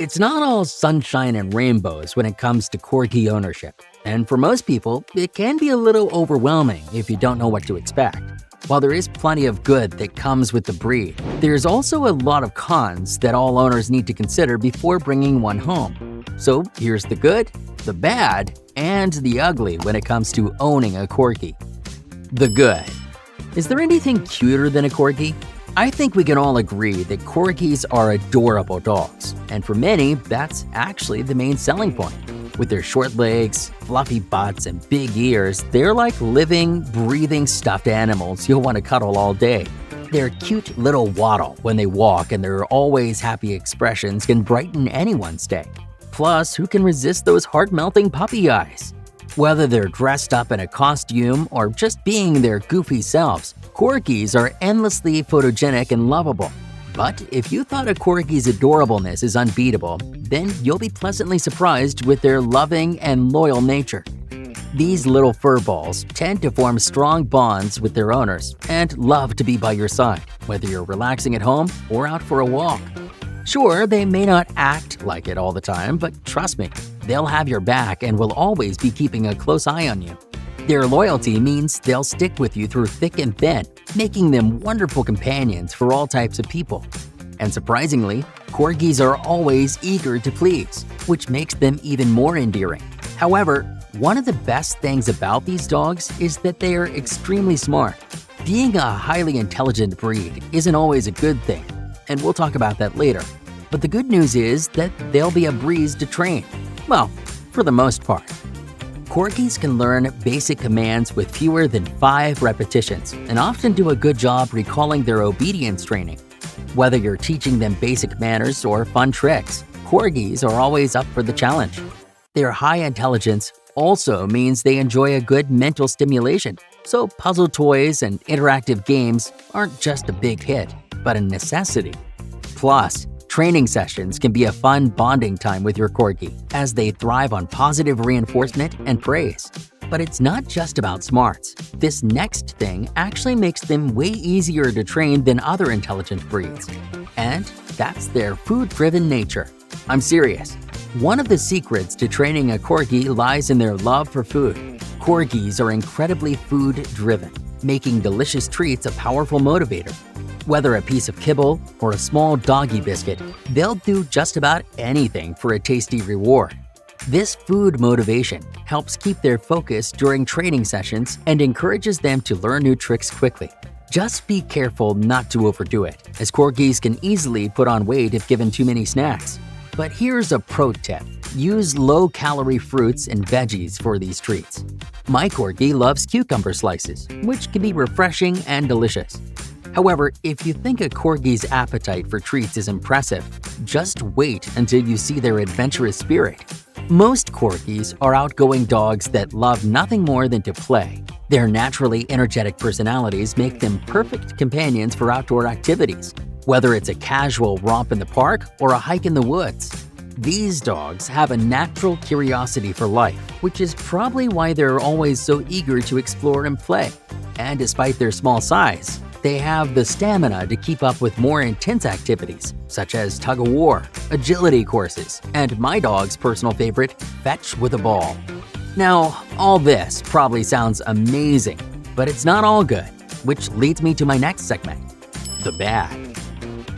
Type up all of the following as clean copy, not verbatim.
It's not all sunshine and rainbows when it comes to Corgi ownership, and for most people, it can be a little overwhelming if you don't know what to expect. While there is plenty of good that comes with the breed, there's also a lot of cons that all owners need to consider before bringing one home. So here's the good, the bad, and the ugly when it comes to owning a Corgi. The good. Is there anything cuter than a Corgi? I think we can all agree that Corgis are adorable dogs, and for many, that's actually the main selling point. With their short legs, fluffy butts, and big ears, they're like living, breathing stuffed animals you'll want to cuddle all day. Their cute little waddle when they walk and their always happy expressions can brighten anyone's day. Plus, who can resist those heart-melting puppy eyes? Whether they're dressed up in a costume or just being their goofy selves, Corgis are endlessly photogenic and lovable. But if you thought a Corgi's adorableness is unbeatable, then you'll be pleasantly surprised with their loving and loyal nature. These little furballs tend to form strong bonds with their owners and love to be by your side, whether you're relaxing at home or out for a walk. Sure, they may not act like it all the time, but trust me, they'll have your back and will always be keeping a close eye on you. Their loyalty means they'll stick with you through thick and thin, making them wonderful companions for all types of people. And surprisingly, Corgis are always eager to please, which makes them even more endearing. However, one of the best things about these dogs is that they are extremely smart. Being a highly intelligent breed isn't always a good thing, and we'll talk about that later. But the good news is that they'll be a breeze to train. Well, for the most part. Corgis can learn basic commands with fewer than 5 repetitions and often do a good job recalling their obedience training. Whether you're teaching them basic manners or fun tricks, Corgis are always up for the challenge. Their high intelligence also means they enjoy a good mental stimulation, so puzzle toys and interactive games aren't just a big hit, but a necessity. Plus, training sessions can be a fun bonding time with your Corgi, as they thrive on positive reinforcement and praise. But it's not just about smarts. This next thing actually makes them way easier to train than other intelligent breeds. And that's their food-driven nature. I'm serious. One of the secrets to training a Corgi lies in their love for food. Corgis are incredibly food-driven, making delicious treats a powerful motivator. Whether a piece of kibble or a small doggy biscuit, they'll do just about anything for a tasty reward. This food motivation helps keep their focus during training sessions and encourages them to learn new tricks quickly. Just be careful not to overdo it, as Corgis can easily put on weight if given too many snacks. But here's a pro tip. Use low-calorie fruits and veggies for these treats. My Corgi loves cucumber slices, which can be refreshing and delicious. However, if you think a Corgi's appetite for treats is impressive, just wait until you see their adventurous spirit. Most Corgis are outgoing dogs that love nothing more than to play. Their naturally energetic personalities make them perfect companions for outdoor activities, whether it's a casual romp in the park or a hike in the woods. These dogs have a natural curiosity for life, which is probably why they're always so eager to explore and play. And despite their small size, they have the stamina to keep up with more intense activities, such as tug-of-war, agility courses, and my dog's personal favorite, fetch with a ball. Now, all this probably sounds amazing, but it's not all good, which leads me to my next segment, the bad.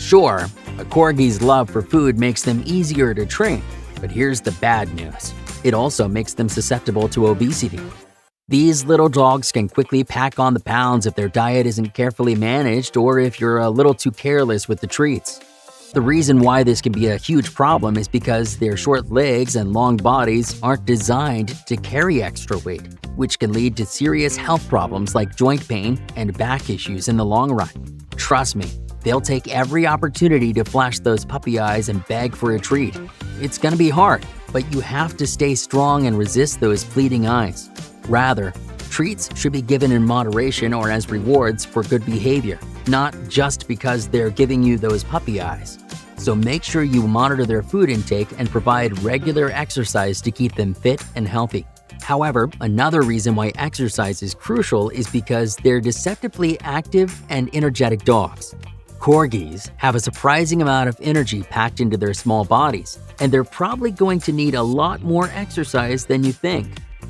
Sure, a Corgi's love for food makes them easier to train, but here's the bad news. It also makes them susceptible to obesity. These little dogs can quickly pack on the pounds if their diet isn't carefully managed or if you're a little too careless with the treats. The reason why this can be a huge problem is because their short legs and long bodies aren't designed to carry extra weight, which can lead to serious health problems like joint pain and back issues in the long run. Trust me, they'll take every opportunity to flash those puppy eyes and beg for a treat. It's gonna be hard, but you have to stay strong and resist those pleading eyes. Rather, treats should be given in moderation or as rewards for good behavior, not just because they're giving you those puppy eyes. So make sure you monitor their food intake and provide regular exercise to keep them fit and healthy. However, another reason why exercise is crucial is because they're deceptively active and energetic dogs. Corgis have a surprising amount of energy packed into their small bodies, and they're probably going to need a lot more exercise than you think.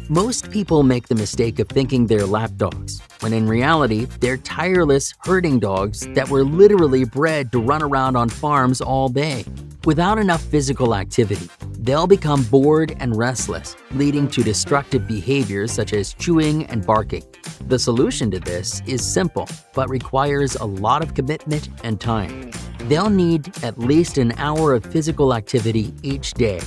Most people make the mistake of thinking they're lapdogs, when in reality, they're tireless herding dogs that were literally bred to run around on farms all day. Without enough physical activity, they'll become bored and restless, leading to destructive behaviors such as chewing and barking. The solution to this is simple, but requires a lot of commitment and time. They'll need at least an hour of physical activity each day.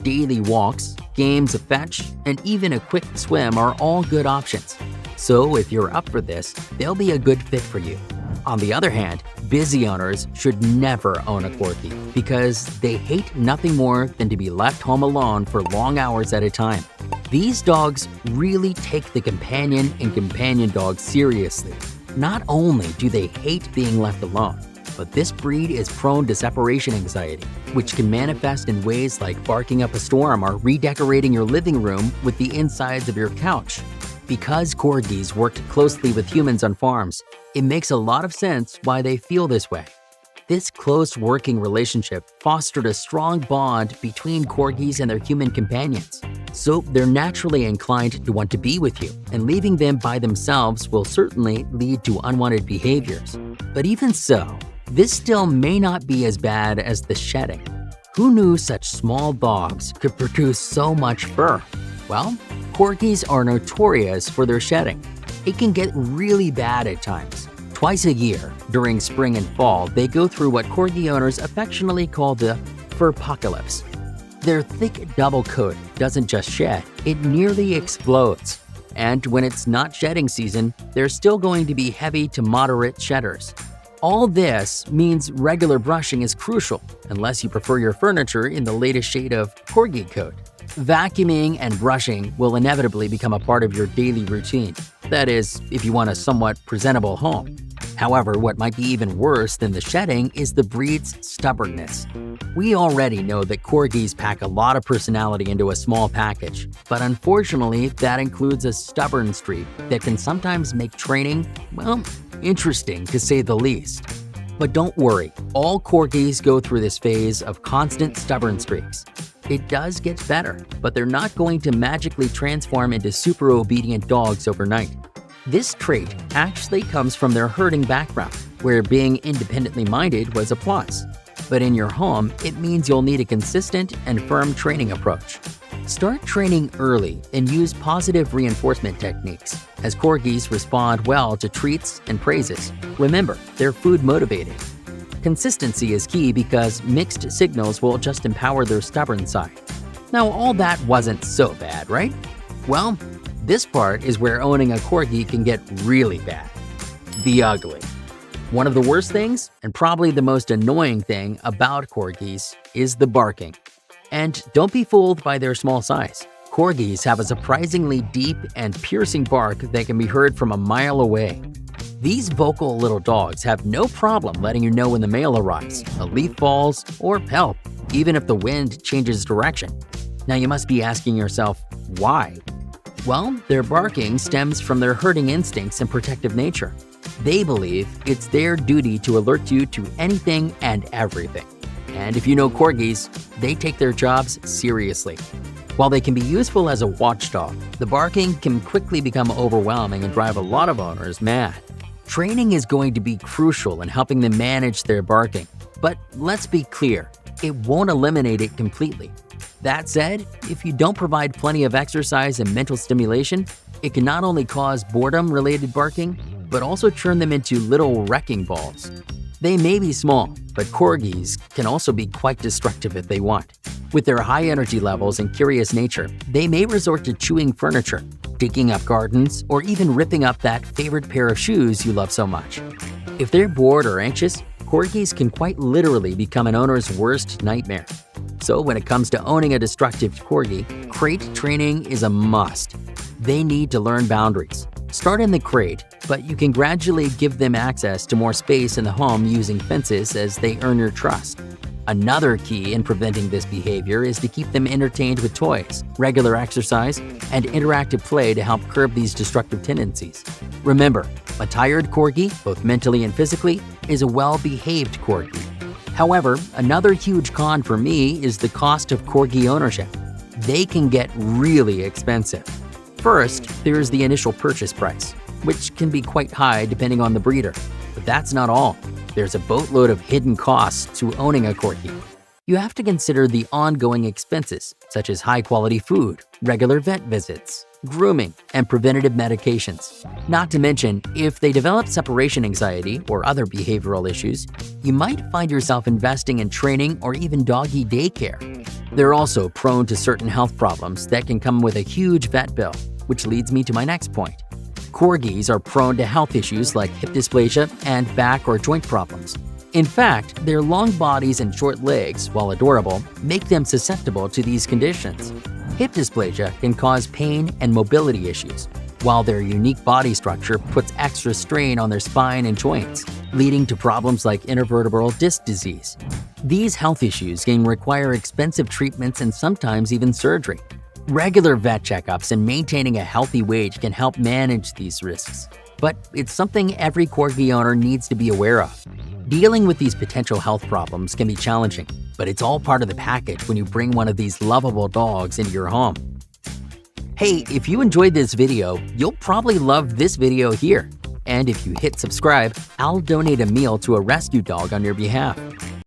Daily walks, games of fetch, and even a quick swim are all good options. So if you're up for this, they'll be a good fit for you. On the other hand, busy owners should never own a Corgi because they hate nothing more than to be left home alone for long hours at a time. These dogs really take the companion and companion dog seriously. Not only do they hate being left alone, but this breed is prone to separation anxiety, which can manifest in ways like barking up a storm or redecorating your living room with the insides of your couch. Because Corgis worked closely with humans on farms, it makes a lot of sense why they feel this way. This close working relationship fostered a strong bond between Corgis and their human companions. So they're naturally inclined to want to be with you, and leaving them by themselves will certainly lead to unwanted behaviors. But even so, this still may not be as bad as the shedding. Who knew such small dogs could produce so much fur? Well, Corgis are notorious for their shedding. It can get really bad at times. Twice a year, during spring and fall, they go through what Corgi owners affectionately call the furpocalypse. Their thick double coat doesn't just shed, it nearly explodes. And when it's not shedding season, they're still going to be heavy to moderate shedders. All this means regular brushing is crucial, unless you prefer your furniture in the latest shade of Corgi coat. Vacuuming and brushing will inevitably become a part of your daily routine. That is, if you want a somewhat presentable home. However, what might be even worse than the shedding is the breed's stubbornness. We already know that Corgis pack a lot of personality into a small package, but unfortunately, that includes a stubborn streak that can sometimes make training, well, interesting to say the least. But don't worry, all Corgis go through this phase of constant stubborn streaks. It does get better, but they're not going to magically transform into super obedient dogs overnight. This trait actually comes from their herding background, where being independently minded was a plus. But in your home, it means you'll need a consistent and firm training approach. Start training early and use positive reinforcement techniques, as Corgis respond well to treats and praises. Remember, they're food motivated. Consistency is key because mixed signals will just empower their stubborn side. Now, all that wasn't so bad, right? Well, this part is where owning a Corgi can get really bad. The ugly. One of the worst things, and probably the most annoying thing about Corgis, is the barking. And don't be fooled by their small size. Corgis have a surprisingly deep and piercing bark that can be heard from a mile away. These vocal little dogs have no problem letting you know when the mail arrives, a leaf falls, or help, even if the wind changes direction. Now you must be asking yourself, why? Well, their barking stems from their herding instincts and protective nature. They believe it's their duty to alert you to anything and everything. And if you know Corgis, they take their jobs seriously. While they can be useful as a watchdog, the barking can quickly become overwhelming and drive a lot of owners mad. Training is going to be crucial in helping them manage their barking, but let's be clear, it won't eliminate it completely. That said, if you don't provide plenty of exercise and mental stimulation, it can not only cause boredom-related barking, but also turn them into little wrecking balls. They may be small, but Corgis can also be quite destructive if they want. With their high energy levels and curious nature, they may resort to chewing furniture, digging up gardens, or even ripping up that favorite pair of shoes you love so much. If they're bored or anxious, Corgis can quite literally become an owner's worst nightmare. So when it comes to owning a destructive Corgi, crate training is a must. They need to learn boundaries. Start in the crate, but you can gradually give them access to more space in the home using fences as they earn your trust. Another key in preventing this behavior is to keep them entertained with toys, regular exercise, and interactive play to help curb these destructive tendencies. Remember, a tired Corgi, both mentally and physically, is a well-behaved Corgi. However, another huge con for me is the cost of Corgi ownership. They can get really expensive. First, there's the initial purchase price, which can be quite high depending on the breeder. But that's not all. There's a boatload of hidden costs to owning a Corgi. You have to consider the ongoing expenses, such as high-quality food, regular vet visits, grooming, and preventative medications. Not to mention, if they develop separation anxiety or other behavioral issues, you might find yourself investing in training or even doggy daycare. They're also prone to certain health problems that can come with a huge vet bill, which leads me to my next point. Corgis are prone to health issues like hip dysplasia and back or joint problems. In fact, their long bodies and short legs, while adorable, make them susceptible to these conditions. Hip dysplasia can cause pain and mobility issues, while their unique body structure puts extra strain on their spine and joints, leading to problems like intervertebral disc disease. These health issues can require expensive treatments and sometimes even surgery. Regular vet checkups and maintaining a healthy weight can help manage these risks, but it's something every Corgi owner needs to be aware of. Dealing with these potential health problems can be challenging, but it's all part of the package when you bring one of these lovable dogs into your home. Hey, if you enjoyed this video, you'll probably love this video here. And if you hit subscribe, I'll donate a meal to a rescue dog on your behalf.